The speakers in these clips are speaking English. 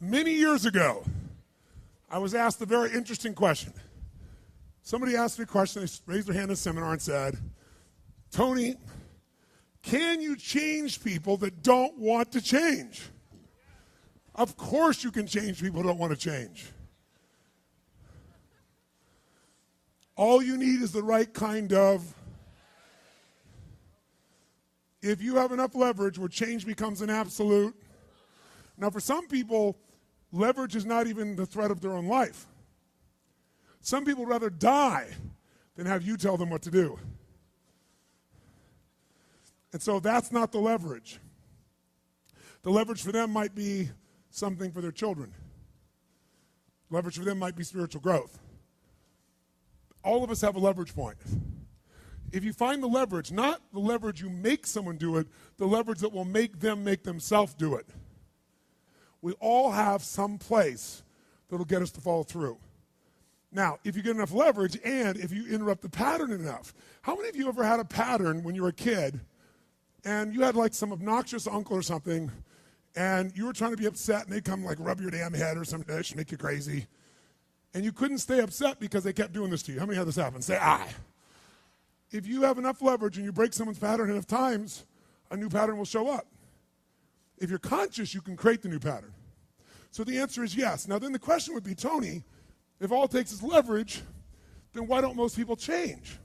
Many years ago, I was asked a very interesting question. Somebody asked me a question, they raised their hand in a seminar and said, Tony, can you change people that don't want to change? Of course you can change people who don't want to change. All you need is the right kind of. If you have enough leverage where change becomes an absolute. Now for some people, leverage is not even the threat of their own life. Some people would rather die than have you tell them what to do. And so that's not the leverage. The leverage for them might be something for their children. Leverage for them might be spiritual growth. All of us have a leverage point. If you find the leverage, not the leverage you make someone do it, the leverage that will make them make themselves do it. We all have some place that'll get us to follow through. Now, if you get enough leverage and if you interrupt the pattern enough, how many of you ever had a pattern when you were a kid and you had like some obnoxious uncle or something and you were trying to be upset and they'd come like rub your damn head or something that should make you crazy and you couldn't stay upset because they kept doing this to you? How many had this happen? Say, I. If you have enough leverage and you break someone's pattern enough times, a new pattern will show up. If you're conscious, you can create the new pattern. So the answer is yes. Now then the question would be, Tony, if all it takes is leverage, then why don't most people change?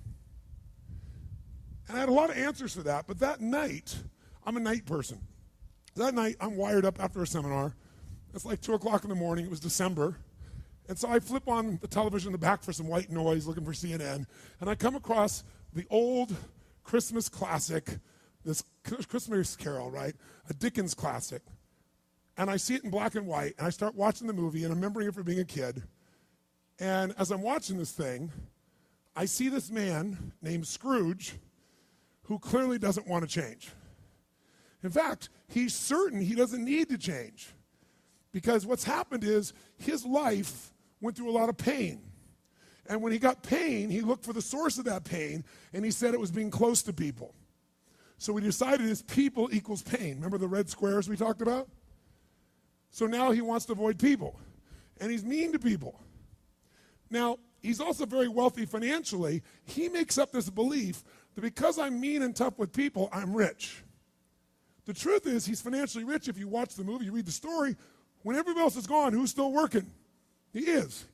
And I had a lot of answers for that, but that night, I'm a night person. That night, I'm wired up after a seminar. It's like 2 o'clock in the morning. It was December. And so I flip on the television in the back for some white noise, looking for CNN, and I come across the old Christmas classic, this Christmas Carol, right? A Dickens classic. And I see it in black and white, and I start watching the movie, and I'm remembering it from being a kid. And as I'm watching this thing, I see this man named Scrooge who clearly doesn't want to change. In fact, he's certain he doesn't need to change because what's happened is his life went through a lot of pain. And when he got pain, he looked for the source of that pain, and he said it was being close to people. So we decided is people equals pain. Remember the red squares we talked about? So now he wants to avoid people, and he's mean to people. Now, he's also very wealthy financially. He makes up this belief that because I'm mean and tough with people, I'm rich. The truth is he's financially rich. If you watch the movie, you read the story, when everybody else is gone, who's still working? He is.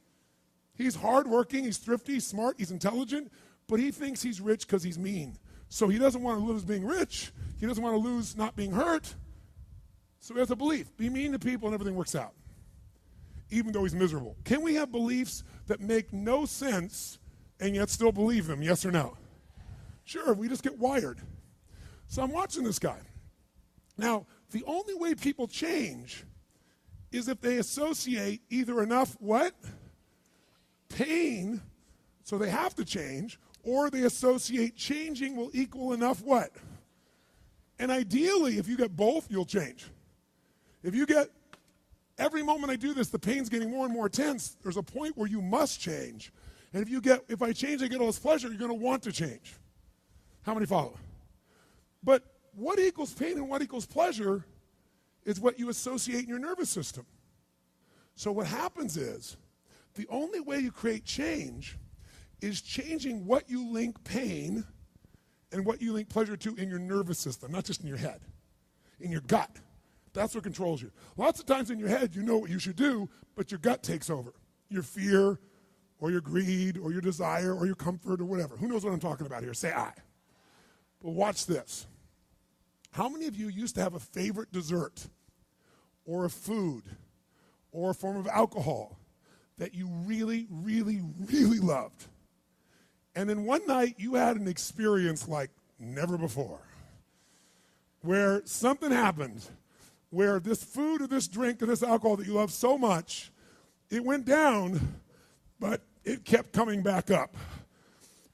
He's hardworking, he's thrifty, he's smart, he's intelligent, but he thinks he's rich because he's mean. So he doesn't want to lose being rich. He doesn't want to lose not being hurt. So he has a belief. Be mean to people and everything works out, even though he's miserable. Can we have beliefs that make no sense and yet still believe them, yes or no? Sure, we just get wired. So I'm watching this guy. Now, the only way people change is if they associate either enough what? Pain, so they have to change, or they associate changing will equal enough what? And ideally, if you get both, you'll change. If you get, every moment I do this, the pain's getting more and more intense, there's a point where you must change. And if I change, I get all this pleasure, you're going to want to change. How many follow? But what equals pain and what equals pleasure is what you associate in your nervous system. So what happens is, the only way you create change is changing what you link pain and what you link pleasure to in your nervous system, not just in your head, in your gut. That's what controls you. Lots of times in your head, you know what you should do, but your gut takes over. Your fear or your greed or your desire or your comfort or whatever. Who knows what I'm talking about here? Say I. But watch this. How many of you used to have a favorite dessert or a food or a form of alcohol that you really, really, really loved? And then one night you had an experience like never before, where something happened, where this food or this drink or this alcohol that you love so much, it went down, but it kept coming back up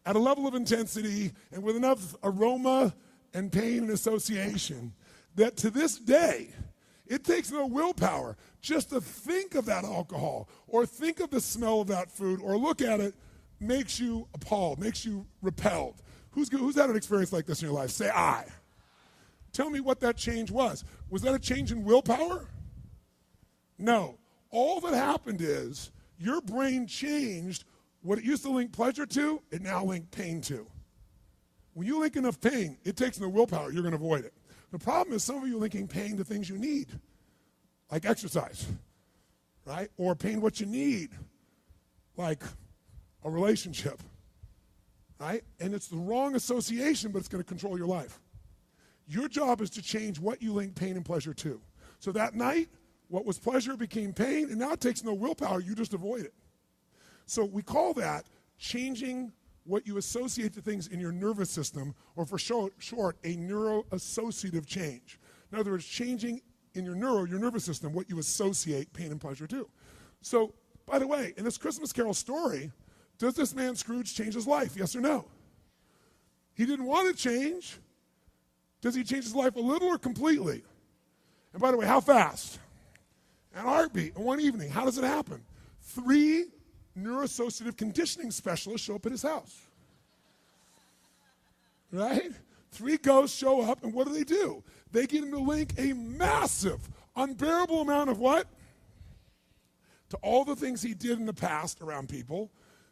at a level of intensity and with enough aroma and pain and association that to this day, it takes no willpower just to think of that alcohol or think of the smell of that food or look at it makes you appalled, makes you repelled. Who's had an experience like this in your life? Say I. Tell me what that change was. Was that a change in willpower? No. All that happened is your brain changed what it used to link pleasure to, it now linked pain to. When you link enough pain, it takes no willpower, you're going to avoid it. The problem is some of you are linking pain to things you need, like exercise, right? Or pain what you need, like a relationship, right? And it's the wrong association, but it's going to control your life. Your job is to change what you link pain and pleasure to. So that night, what was pleasure became pain, and now it takes no willpower, you just avoid it. So we call that changing what you associate to things in your nervous system, or for short, a neuroassociative change. In other words, changing in your nervous system, what you associate pain and pleasure to. So, by the way, in this Christmas Carol story, does this man Scrooge change his life, yes or no? He didn't want to change. Does he change his life a little or completely? And by the way, how fast? At a heartbeat, in one evening. How does it happen? 3 neuroassociative conditioning specialists show up at his house. Right? 3 ghosts show up, and what do? They get him to link a massive, unbearable amount of what? To all the things he did in the past around people.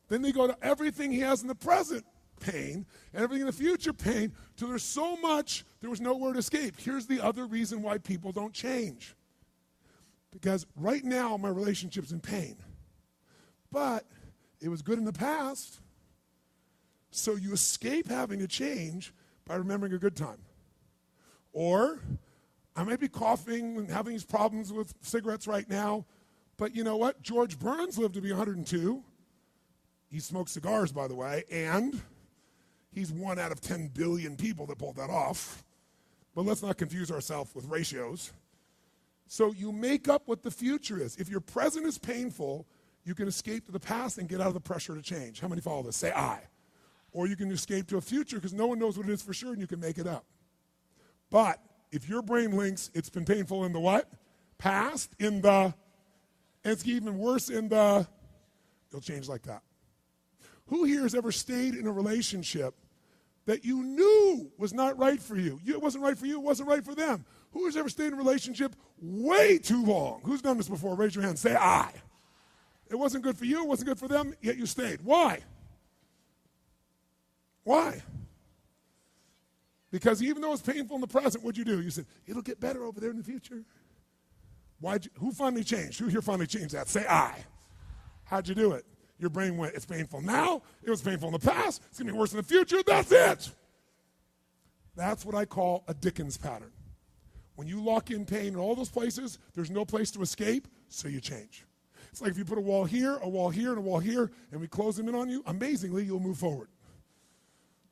Then they go to everything he has in the present, pain, and everything in the future, pain, till there's so much, there was nowhere to escape. Here's the other reason why people don't change. Because right now, my relationship's in pain. But it was good in the past. So you escape having to change by remembering a good time. Or I might be coughing and having these problems with cigarettes right now, but you know what? George Burns lived to be 102. He smoked cigars, by the way, and he's 1 out of 10 billion people that pulled that off. But let's not confuse ourselves with ratios. So you make up what the future is. If your present is painful, you can escape to the past and get out of the pressure to change. How many follow this? Say I. Or you can escape to a future because no one knows what it is for sure and you can make it up. But if your brain links it's been painful in the what? Past, and it's even worse in the, you'll change like that. Who here has ever stayed in a relationship that you knew was not right for you? It wasn't right for you, it wasn't right for them. Who has ever stayed in a relationship way too long? Who's done this before? Raise your hand. Say I. It wasn't good for you, it wasn't good for them, yet you stayed. Why? Why? Because even though it's painful in the present, what'd you do? You said, it'll get better over there in the future. Who finally changed? Who here finally changed that? Say I. How'd you do it? Your brain went, it's painful now, it was painful in the past, it's going to be worse in the future, that's it. That's what I call a Dickens pattern. When you lock in pain in all those places, there's no place to escape, so you change. It's like if you put a wall here, and a wall here, and we close them in on you, amazingly, you'll move forward.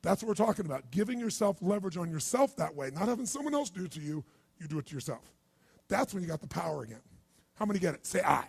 That's what we're talking about, giving yourself leverage on yourself that way, not having someone else do it to you, you do it to yourself. That's when you got the power again. How many get it? Say I.